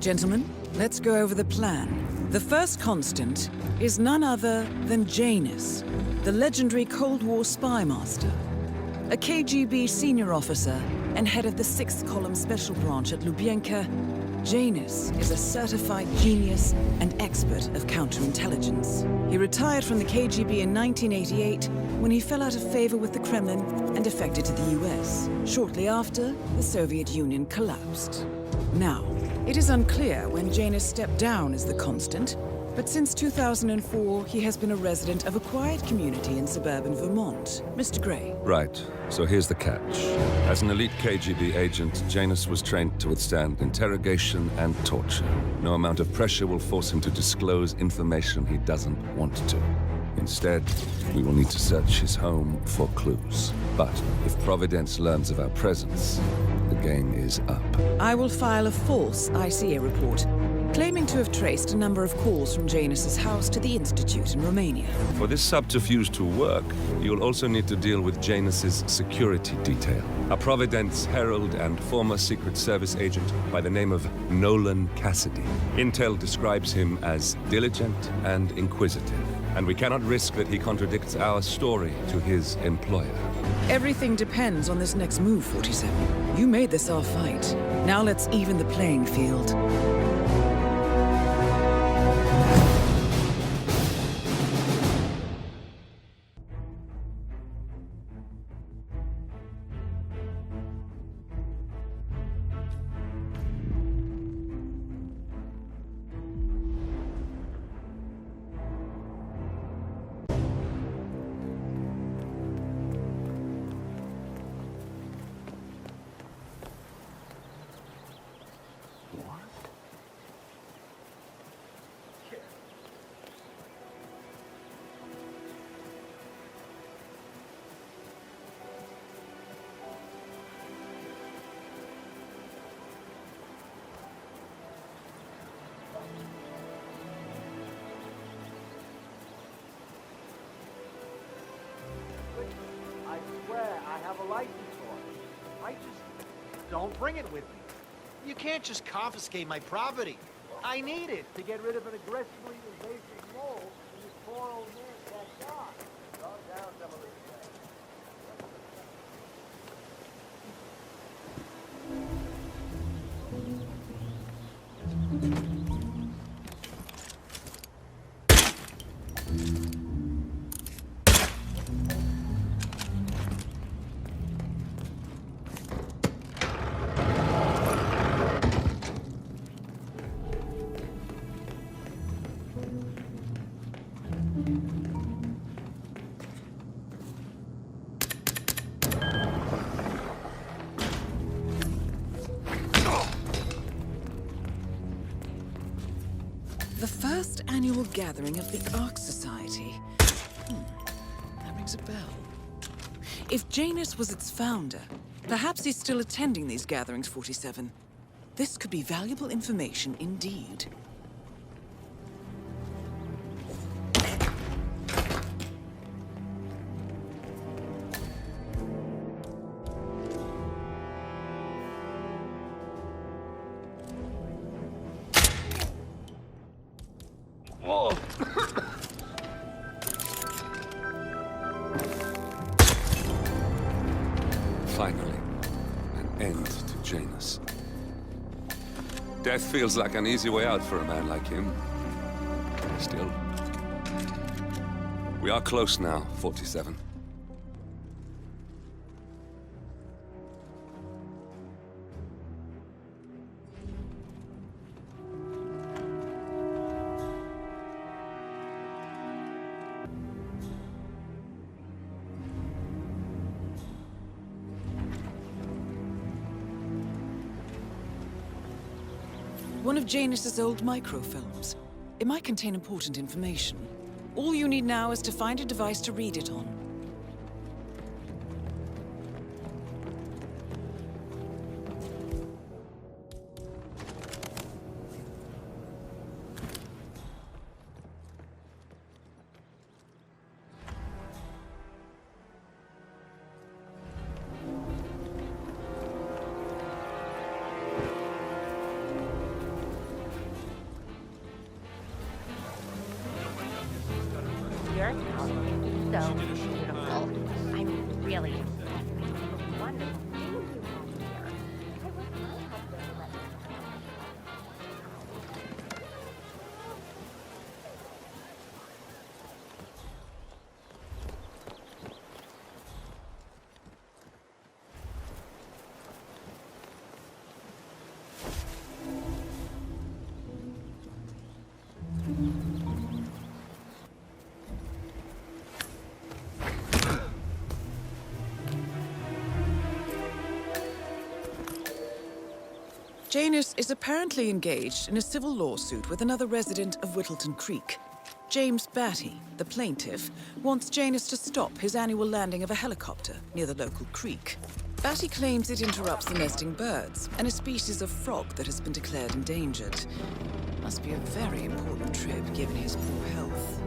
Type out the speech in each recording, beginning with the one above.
Gentlemen, let's go over the plan. The first constant is none other than Janus, the legendary Cold War spy master. A KGB senior officer and head of the 6th Column Special Branch at Lubyanka, Janus is a certified genius and expert of counterintelligence. He retired from the KGB in 1988 when he fell out of favor with the Kremlin and defected to the US. Shortly after, the Soviet Union collapsed. Now, it is unclear when Janus stepped down as the constant, but since 2004, he has been a resident of a quiet community in suburban Vermont. Mr. Gray. Right. So here's the catch. As an elite KGB agent, Janus was trained to withstand interrogation and torture. No amount of pressure will force him to disclose information he doesn't want to. Instead, we will need to search his home for clues. But if Providence learns of our presence, the game is up. I will file a false ICA report, claiming to have traced a number of calls from Janus's house to the Institute in Romania. For this subterfuge to work, you'll also need to deal with Janus's security detail. A Providence herald and former Secret Service agent by the name of Nolan Cassidy. Intel describes him as diligent and inquisitive, and we cannot risk that he contradicts our story to his employer. Everything depends on this next move, 47. You made this our fight. Now let's even the playing field. I swear I have a license for it. I just don't bring it with me. You can't just confiscate my property. I need it to get rid of an aggressively invasive mole in this poor old man's backyard. Calm down, some of this thing. The first annual gathering of the Ark Society. That rings a bell. If Janus was its founder, perhaps he's still attending these gatherings, 47. This could be valuable information indeed. Finally, an end to Janus. Death feels like an easy way out for a man like him. Still. We are close now, 47. One of Janus's old microfilms. It might contain important information. All you need now is to find a device to read it on. house looks so beautiful. I'm really impressed with the wonderful things you have here. I wish my husband would let me know. Janus is apparently engaged in a civil lawsuit with another resident of Whittleton Creek. James Batty, the plaintiff, wants Janus to stop his annual landing of a helicopter near the local creek. Batty claims it interrupts the nesting birds and a species of frog that has been declared endangered. Must be a very important trip given his poor health.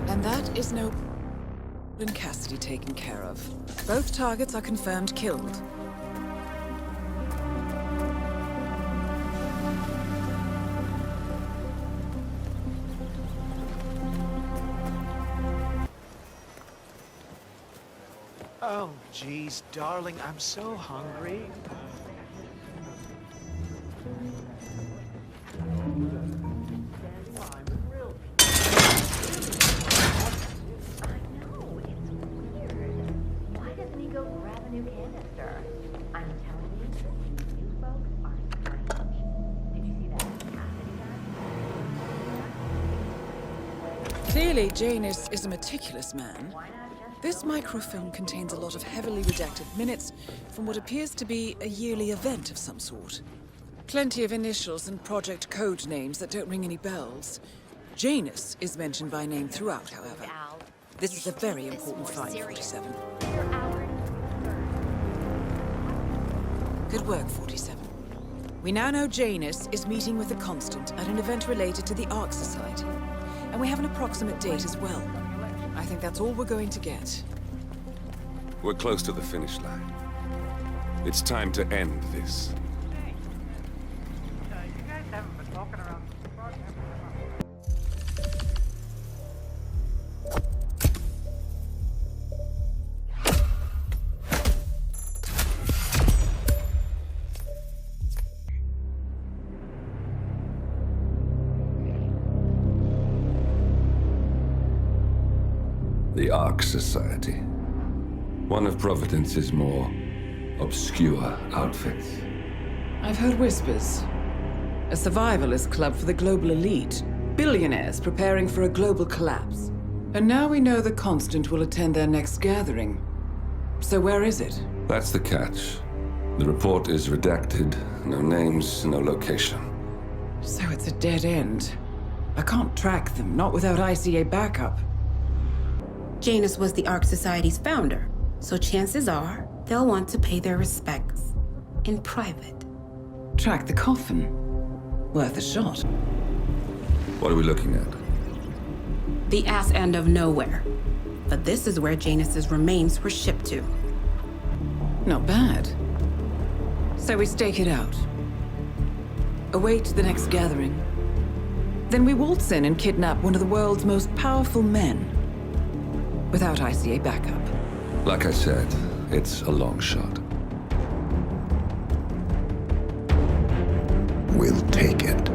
And that is no and Cassidy taken care of. Both targets are confirmed killed. Oh, geez, darling, I'm so hungry. I'm telling you, you folks are strange. Did you see that Cassidy done? Clearly, Janus is a meticulous man. Why not just This microfilm contains a lot of heavily redacted minutes from what appears to be a yearly event of some sort. Plenty of initials and project code names that don't ring any bells. Janus is mentioned by name throughout, however. Al? This is a very important find, 47. Your hours. Good work, 47. We now know Janus is meeting with the Constant at an event related to the Ark Society. And we have an approximate date as well. I think that's all we're going to get. We're close to the finish line. It's time to end this. You guys haven't been walking around the frog, have you? The Ark Society. One of Providence's more obscure outfits. I've heard whispers. A survivalist club for the global elite. Billionaires preparing for a global collapse. And now we know the Constant will attend their next gathering. So where is it? That's the catch. The report is redacted. No names, no location. So it's a dead end. I can't track them, not without ICA backup. Janus was the Ark Society's founder, so chances are they'll want to pay their respects in private. Track the coffin. Worth a shot. What are we looking at? The ass end of nowhere. But this is where Janus's remains were shipped to. Not bad. So we stake it out. Await the next gathering. Then we waltz in and kidnap one of the world's most powerful men. Without ICA backup. Like I said, it's a long shot. will take it.